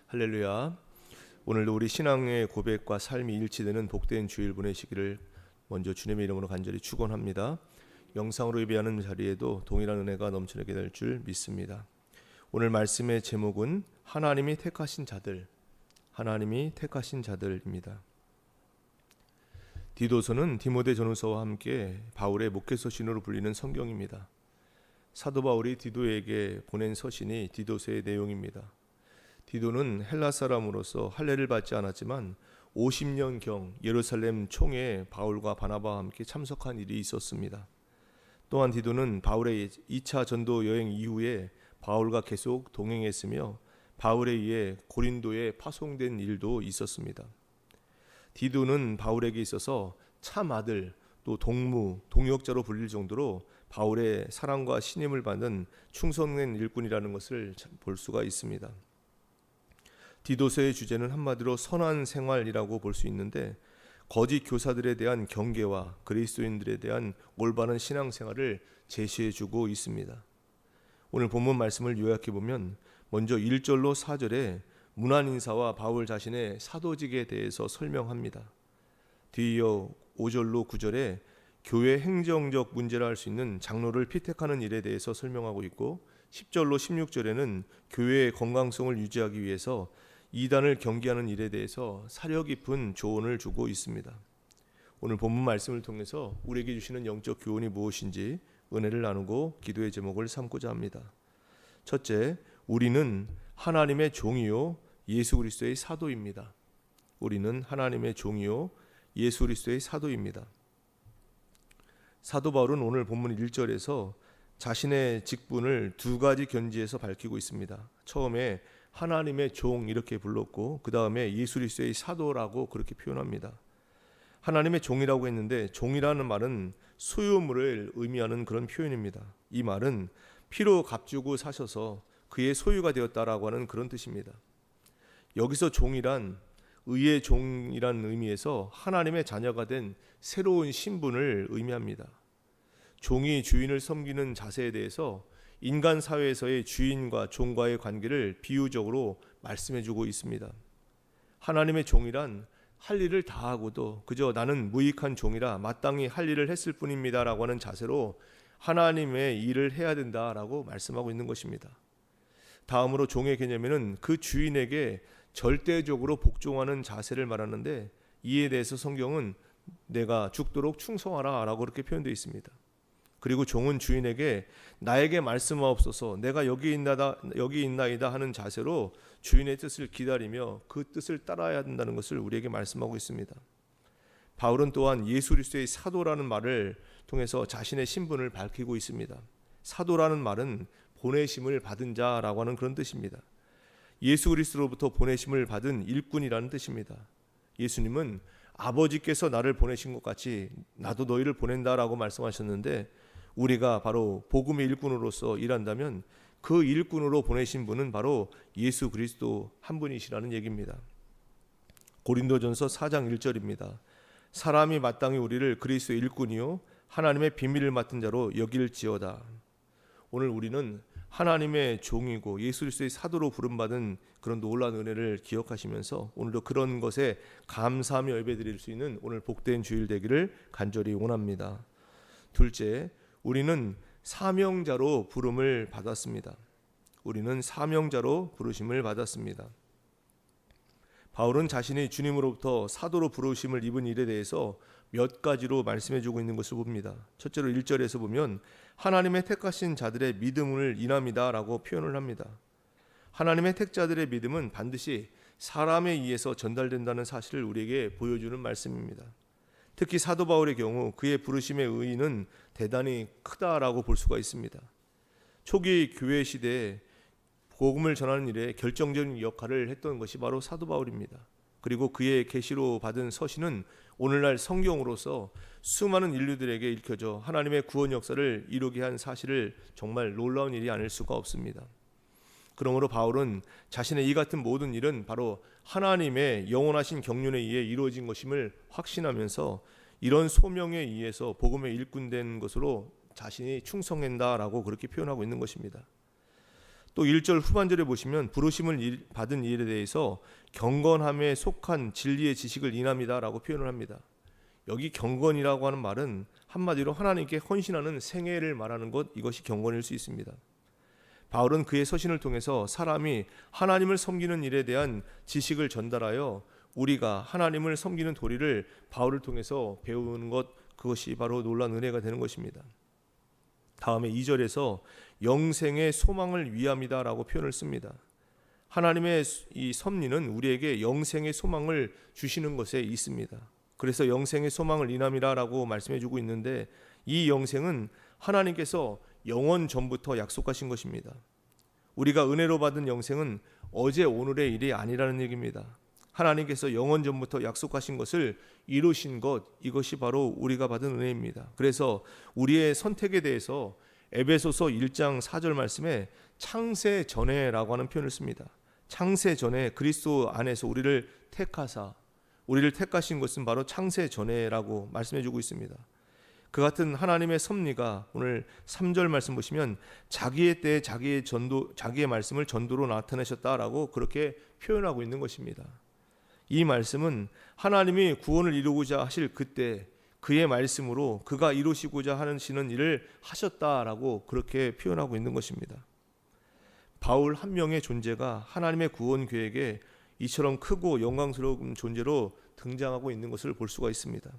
할렐루야. 오늘도 우리 신앙의 고백과 삶이 일치되는 복된 주일 보내시기를 먼저 주님의 이름으로 간절히 축원합니다. 영상으로 예배하는 자리에도 동일한 은혜가 넘쳐나게 될 줄 믿습니다. 오늘 말씀의 제목은 하나님이 택하신 자들, 하나님이 택하신 자들입니다. 디도서는 디모데 전후서와 함께 바울의 목회 서신으로 불리는 성경입니다. 사도 바울이 디도에게 보낸 서신이 디도서의 내용입니다. 디도는 헬라 사람으로서 할례를 받지 않았지만 50년경 예루살렘 총회에 바울과 바나바와 함께 참석한 일이 있었습니다. 또한 디도는 바울의 2차 전도 여행 이후에 바울과 계속 동행했으며 바울에 의해 고린도에 파송된 일도 있었습니다. 디도는 바울에게 있어서 참 아들, 또 동무, 동역자로 불릴 정도로 바울의 사랑과 신임을 받는 충성된 일꾼이라는 것을 볼 수가 있습니다. 디도서의 주제는 한마디로 선한 생활이라고 볼 수 있는데 거짓 교사들에 대한 경계와 그리스도인들에 대한 올바른 신앙생활을 제시해주고 있습니다. 오늘 본문 말씀을 요약해 보면 먼저 1절로 4절에 문안인사와 바울 자신의 사도직에 대해서 설명합니다. 뒤이어 5절로 9절에 교회 행정적 문제라 할 수 있는 장로를 피택하는 일에 대해서 설명하고 있고 10절로 16절에는 교회의 건강성을 유지하기 위해서 이단을 경계하는 일에 대해서 사려 깊은 조언을 주고 있습니다. 오늘 본문 말씀을 통해서 우리에게 주시는 영적 교훈이 무엇인지 은혜를 나누고 기도의 제목을 삼고자 합니다. 첫째, 우리는 하나님의 종이요 예수 그리스도의 사도입니다. 우리는 하나님의 종이요 예수 그리스도의 사도입니다. 사도 바울은 오늘 본문 1절에서 자신의 직분을 두 가지 견지에서 밝히고 있습니다. 처음에 하나님의 종 이렇게 불렀고 그 다음에 예수 그리스도의 사도라고 그렇게 표현합니다. 하나님의 종이라고 했는데 종이라는 말은 소유물을 의미하는 그런 표현입니다. 이 말은 피로 값주고 사셔서 그의 소유가 되었다라고 하는 그런 뜻입니다. 여기서 종이란 의의 종이라는 의미에서 하나님의 자녀가 된 새로운 신분을 의미합니다. 종이 주인을 섬기는 자세에 대해서 인간 사회에서의 주인과 종과의 관계를 비유적으로 말씀해주고 있습니다. 하나님의 종이란 할 일을 다 하고도 그저 나는 무익한 종이라 마땅히 할 일을 했을 뿐입니다 라고 하는 자세로 하나님의 일을 해야 된다라고 말씀하고 있는 것입니다. 다음으로 종의 개념에는 그 주인에게 절대적으로 복종하는 자세를 말하는데 이에 대해서 성경은 내가 죽도록 충성하라 라고 그렇게 표현되어 있습니다. 그리고 종은 주인에게 나에게 말씀하옵소서 내가 여기 있나이다 하는 자세로 주인의 뜻을 기다리며 그 뜻을 따라야 된다는 것을 우리에게 말씀하고 있습니다. 바울은 또한 예수 그리스도의 사도라는 말을 통해서 자신의 신분을 밝히고 있습니다. 사도라는 말은 보내심을 받은 자라고 하는 그런 뜻입니다. 예수 그리스도로부터 보내심을 받은 일꾼이라는 뜻입니다. 예수님은 아버지께서 나를 보내신 것 같이 나도 너희를 보낸다라고 말씀하셨는데 우리가 바로 복음의 일꾼으로서 일한다면 그 일꾼으로 보내신 분은 바로 예수 그리스도 한 분이시라는 얘기입니다. 고린도전서 4장 1절입니다. 사람이 마땅히 우리를 그리스도의 일꾼이요 하나님의 비밀을 맡은 자로 여길지어다. 오늘 우리는 하나님의 종이고 예수 그리스도의 사도로 부름받은 그런 놀라운 은혜를 기억하시면서 오늘도 그런 것에 감사하며 예배드릴 수 있는 오늘 복된 주일 되기를 간절히 원합니다. 둘째, 우리는 사명자로 부름을 받았습니다. 우리는 사명자로 부르심을 받았습니다. 바울은 자신이 주님으로부터 사도로 부르심을 입은 일에 대해서 몇 가지로 말씀해주고 있는 것을 봅니다. 첫째로 1절에서 보면 하나님의 택하신 자들의 믿음을 인함이다 라고 표현을 합니다. 하나님의 택자들의 믿음은 반드시 사람에 의해서 전달된다는 사실을 우리에게 보여주는 말씀입니다. 특히 사도 바울의 경우 그의 부르심의 의의는 대단히 크다라고 볼 수가 있습니다. 초기 교회 시대에 복음을 전하는 일에 결정적인 역할을 했던 것이 바로 사도 바울입니다. 그리고 그의 계시로 받은 서신은 오늘날 성경으로서 수많은 인류들에게 읽혀져 하나님의 구원 역사를 이루게 한 사실을 정말 놀라운 일이 아닐 수가 없습니다. 그러므로 바울은 자신의 이 같은 모든 일은 바로 하나님의 영원하신 경륜에 의해 이루어진 것임을 확신하면서 이런 소명에 의해서 복음에 일꾼된 것으로 자신이 충성한다라고 그렇게 표현하고 있는 것입니다. 또 1절 후반절에 보시면 부르심을 받은 일에 대해서 경건함에 속한 진리의 지식을 인합니다라고 표현을 합니다. 여기 경건이라고 하는 말은 한마디로 하나님께 헌신하는 생애를 말하는 것, 이것이 경건일 수 있습니다. 바울은 그의 서신을 통해서 사람이 하나님을 섬기는 일에 대한 지식을 전달하여 우리가 하나님을 섬기는 도리를 바울을 통해서 배우는 것, 그것이 바로 놀라운 은혜가 되는 것입니다. 다음에 2절에서 영생의 소망을 위함이다라고 표현을 씁니다. 하나님의 이 섭리는 우리에게 영생의 소망을 주시는 것에 있습니다. 그래서 영생의 소망을 인함이라고 말씀해 주고 있는데, 이 영생은 하나님께서 영원 전부터 약속하신 것입니다. 우리가 은혜로 받은 영생은 어제 오늘의 일이 아니라는 얘기입니다. 하나님께서 영원 전부터 약속하신 것을 이루신 것, 이것이 바로 우리가 받은 은혜입니다. 그래서 우리의 선택에 대해서 에베소서 1장 4절 말씀에 창세 전에라고 하는 표현을 씁니다. 창세 전에 그리스도 안에서 우리를 택하사, 우리를 택하신 것은 바로 창세 전에라고 말씀해 주고 있습니다. 그 같은 하나님의 섭리가 오늘 3절 말씀 보시면 자기의 때에 자기의 말씀을 전도로 나타내셨다라고 그렇게 표현하고 있는 것입니다. 이 말씀은 하나님이 구원을 이루고자 하실 그때 그의 말씀으로 그가 이루시고자 하시는 일을 하셨다라고 그렇게 표현하고 있는 것입니다. 바울 한 명의 존재가 하나님의 구원 계획에 이처럼 크고 영광스러운 존재로 등장하고 있는 것을 볼 수가 있습니다.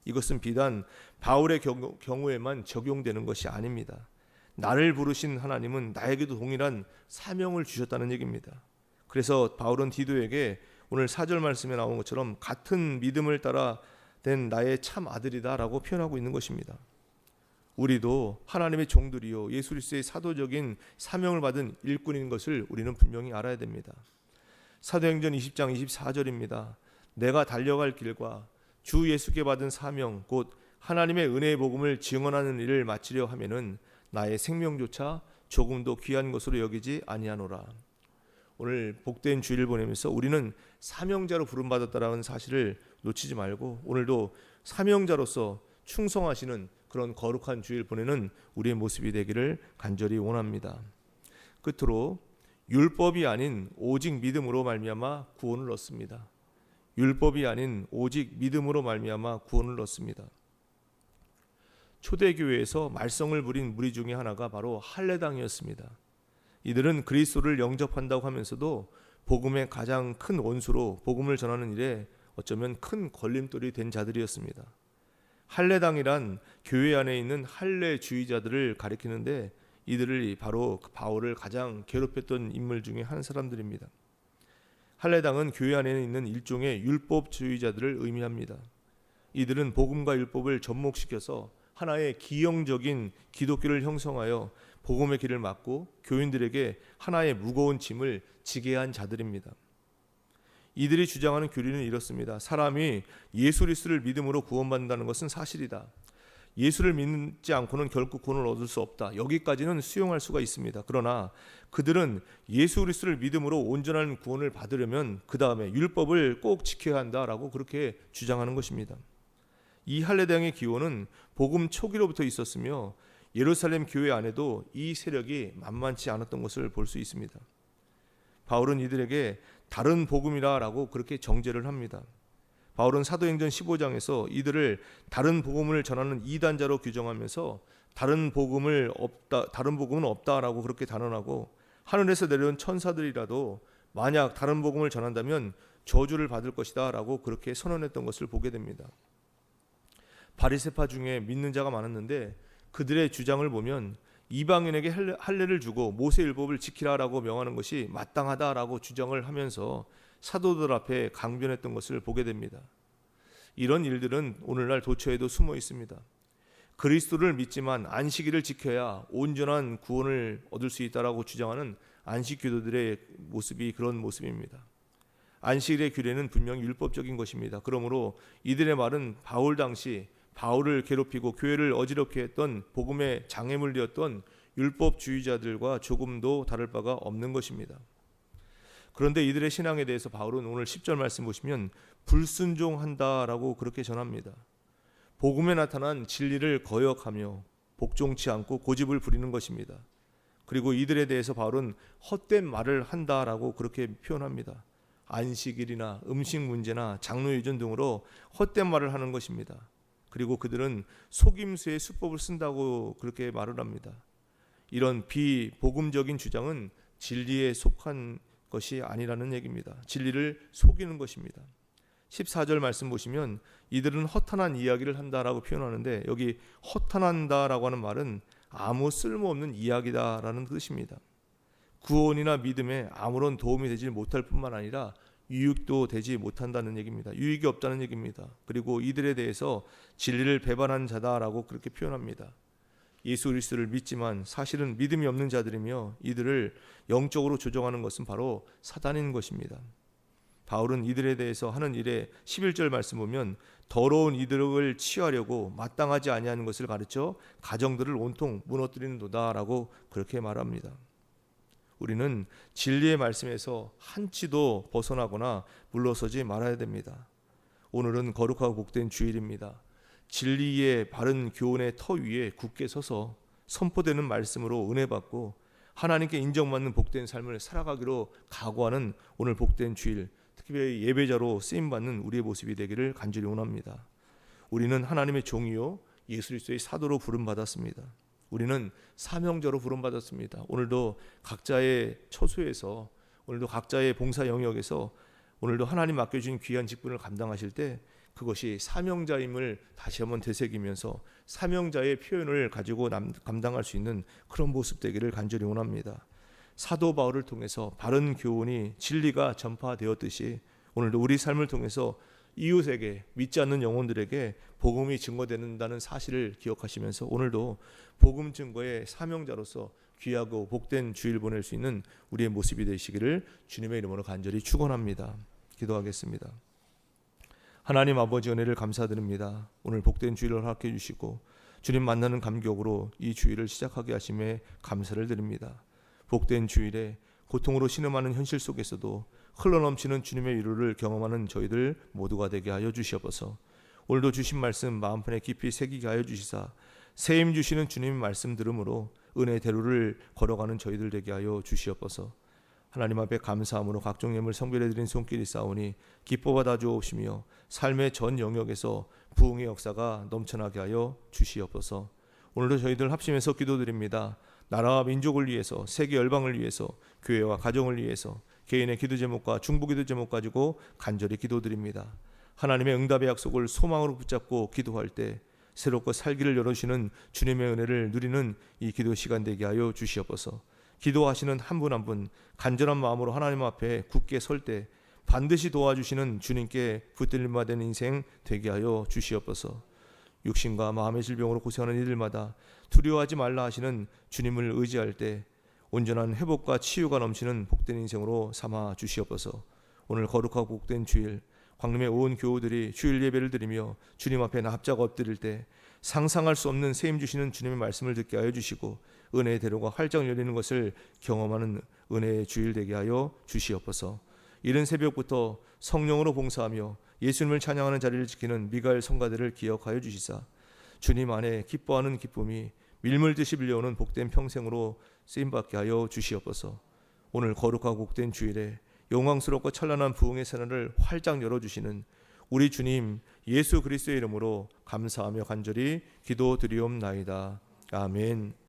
이것은 비단 바울의 경우에만 적용되는 것이 아닙니다. 나를 부르신 하나님은 나에게도 동일한 사명을 주셨다는 얘기입니다. 그래서 바울은 디도에게 오늘 4절 말씀에 나온 것처럼 같은 믿음을 따라 된 나의 참 아들이다라고 표현하고 있는 것입니다. 우리도 하나님의 종들이요 예수 그리스도의 사도적인 사명을 받은 일꾼인 것을 우리는 분명히 알아야 됩니다. 사도행전 20장 24절입니다. 내가 달려갈 길과 주 예수께 받은 사명 곧 하나님의 은혜의 복음을 증언하는 일을 마치려 하면은 나의 생명조차 조금도 귀한 것으로 여기지 아니하노라. 오늘 복된 주일을 보내면서 우리는 사명자로 부름받았다라는 사실을 놓치지 말고 오늘도 사명자로서 충성하시는 그런 거룩한 주일 보내는 우리의 모습이 되기를 간절히 원합니다. 끝으로 율법이 아닌 오직 믿음으로 말미암아 구원을 얻습니다. 율법이 아닌 오직 믿음으로 말미암아 구원을 얻습니다. 초대교회에서 말썽을 부린 무리 중에 하나가 바로 할례당이었습니다. 이들은 그리스도를 영접한다고 하면서도 복음의 가장 큰 원수로 복음을 전하는 일에 어쩌면 큰 걸림돌이 된 자들이었습니다. 할례당이란 교회 안에 있는 할례주의자들을 가리키는데 이들이 바로 바울을 가장 괴롭혔던 인물 중에 한 사람들입니다. 할례당은 교회 안에 있는 일종의 율법주의자들을 의미합니다. 이들은 복음과 율법을 접목시켜서 하나의 기형적인 기독교를 형성하여 복음의 길을 막고 교인들에게 하나의 무거운 짐을 지게 한 자들입니다. 이들이 주장하는 교리는 이렇습니다. 사람이 예수 그리스도를 믿음으로 구원받는다는 것은 사실이다. 예수를 믿지 않고는 결코 구원을 얻을 수 없다. 여기까지는 수용할 수가 있습니다. 그러나 그들은 예수 그리스도를 믿음으로 온전한 구원을 받으려면 그 다음에 율법을 꼭 지켜야 한다라고 그렇게 주장하는 것입니다. 이 할례당의 기원은 복음 초기로부터 있었으며 예루살렘 교회 안에도 이 세력이 만만치 않았던 것을 볼 수 있습니다. 바울은 이들에게 다른 복음이라고 그렇게 정죄를 합니다. 바울은 사도행전 15장에서 이들을 다른 복음을 전하는 이단자로 규정하면서 다른 복음은 없다라고 그렇게 단언하고 하늘에서 내려온 천사들이라도 만약 다른 복음을 전한다면 저주를 받을 것이다라고 그렇게 선언했던 것을 보게 됩니다. 바리새파 중에 믿는 자가 많았는데 그들의 주장을 보면 이방인에게 할례를 주고 모세율법을 지키라라고 명하는 것이 마땅하다라고 주장을 하면서 사도들 앞에 강변했던 것을 보게 됩니다. 이런 일들은 오늘날 도처에도 숨어 있습니다. 그리스도를 믿지만 안식일을 지켜야 온전한 구원을 얻을 수 있다라고 주장하는 안식교도들의 모습이 그런 모습입니다. 안식일의 규례는 분명히 율법적인 것입니다. 그러므로 이들의 말은 바울 당시 바울을 괴롭히고 교회를 어지럽게 했던 복음의 장애물이었던 율법주의자들과 조금도 다를 바가 없는 것입니다. 그런데 이들의 신앙에 대해서 바울은 오늘 10절 말씀 보시면 불순종한다라고 그렇게 전합니다. 복음에 나타난 진리를 거역하며 복종치 않고 고집을 부리는 것입니다. 그리고 이들에 대해서 바울은 헛된 말을 한다라고 그렇게 표현합니다. 안식일이나 음식 문제나 장로 유전 등으로 헛된 말을 하는 것입니다. 그리고 그들은 속임수의 수법을 쓴다고 그렇게 말을 합니다. 이런 비복음적인 주장은 진리에 속한 것이 아니라는 얘기입니다. 진리를 속이는 것입니다. 14절 말씀 보시면 이들은 허탄한 이야기를 한다라고 표현하는데, 여기 허탄한다라고 하는 말은 아무 쓸모없는 이야기다라는 뜻입니다. 구원이나 믿음에 아무런 도움이 되지 못할 뿐만 아니라 유익도 되지 못한다는 얘기입니다. 유익이 없다는 얘기입니다. 그리고 이들에 대해서 진리를 배반한 자다라고 그렇게 표현합니다. 예수 그리스도를 믿지만 사실은 믿음이 없는 자들이며 이들을 영적으로 조종하는 것은 바로 사단인 것입니다. 바울은 이들에 대해서 하는 일에 11절 말씀 보면 더러운 이들을 치유하려고 마땅하지 아니하는 것을 가르쳐 가정들을 온통 무너뜨리는도다라고 그렇게 말합니다. 우리는 진리의 말씀에서 한치도 벗어나거나 물러서지 말아야 됩니다. 오늘은 거룩하고 복된 주일입니다. 진리의 바른 교훈의 터 위에 굳게 서서 선포되는 말씀으로 은혜 받고 하나님께 인정받는 복된 삶을 살아가기로 각오하는 오늘 복된 주일, 특별히 예배자로 쓰임받는 우리의 모습이 되기를 간절히 원합니다. 우리는 하나님의 종이요 예수 그리스도의 사도로 부름받았습니다. 우리는 사명자로 부름받았습니다. 오늘도 각자의 처소에서, 오늘도 각자의 봉사 영역에서 오늘도 하나님 맡겨주신 귀한 직분을 감당하실 때 그것이 사명자임을 다시 한번 되새기면서 사명자의 표현을 가지고 감당할 수 있는 그런 모습 되기를 간절히 원합니다. 사도 바울을 통해서 바른 교훈이 진리가 전파되었듯이 오늘도 우리 삶을 통해서 이웃에게, 믿지 않는 영혼들에게 복음이 증거된다는 사실을 기억하시면서 오늘도 복음 증거의 사명자로서 귀하고 복된 주일 보낼 수 있는 우리의 모습이 되시기를 주님의 이름으로 간절히 축원합니다. 기도하겠습니다. 하나님 아버지 은혜를 감사드립니다. 오늘 복된 주일을 허락해 주시고 주님 만나는 감격으로 이 주일을 시작하게 하심에 감사를 드립니다. 복된 주일에 고통으로 신음하는 현실 속에서도 흘러넘치는 주님의 위로를 경험하는 저희들 모두가 되게 하여 주시옵소서. 오늘도 주신 말씀 마음판에 깊이 새기게 하여 주시사 새 힘 주시는 주님의 말씀 들음으로 은혜의 대로를 걸어가는 저희들 되게 하여 주시옵소서. 하나님 앞에 감사함으로 각종 예물 성별해 드린 손길이 싸우니 기뻐 받아 주옵시며 삶의 전 영역에서 부흥의 역사가 넘쳐나게 하여 주시옵소서. 오늘도 저희들 합심해서 기도드립니다. 나라와 민족을 위해서, 세계 열방을 위해서, 교회와 가정을 위해서 개인의 기도 제목과 중보 기도 제목 가지고 간절히 기도드립니다. 하나님의 응답의 약속을 소망으로 붙잡고 기도할 때 새롭고 살기를 열어주시는 주님의 은혜를 누리는 이 기도 시간 되게 하여 주시옵소서. 기도하시는 한 분 한 분 간절한 마음으로 하나님 앞에 굳게 설 때 반드시 도와주시는 주님께 붙들림 받은 인생 되게 하여 주시옵소서. 육신과 마음의 질병으로 고생하는 이들마다 두려워하지 말라 하시는 주님을 의지할 때 온전한 회복과 치유가 넘치는 복된 인생으로 삼아 주시옵소서. 오늘 거룩하고 복된 주일 광림의 온 교우들이 주일 예배를 드리며 주님 앞에 납작 엎드릴 때 상상할 수 없는 세임 주시는 주님의 말씀을 듣게 하여 주시고 은혜의 대로가 활짝 열리는 것을 경험하는 은혜의 주일 되게 하여 주시옵소서. 이른 새벽부터 성령으로 봉사하며 예수님을 찬양하는 자리를 지키는 미가엘 성가들을 기억하여 주시사 주님 안에 기뻐하는 기쁨이 밀물듯이 빌려오는 복된 평생으로 쓰임받게 하여 주시옵소서. 오늘 거룩하고 복된 주일에 영광스럽고 찬란한 부흥의 새날을 활짝 열어주시는 우리 주님 예수 그리스도의 이름으로 감사하며 간절히 기도드리옵나이다. 아멘.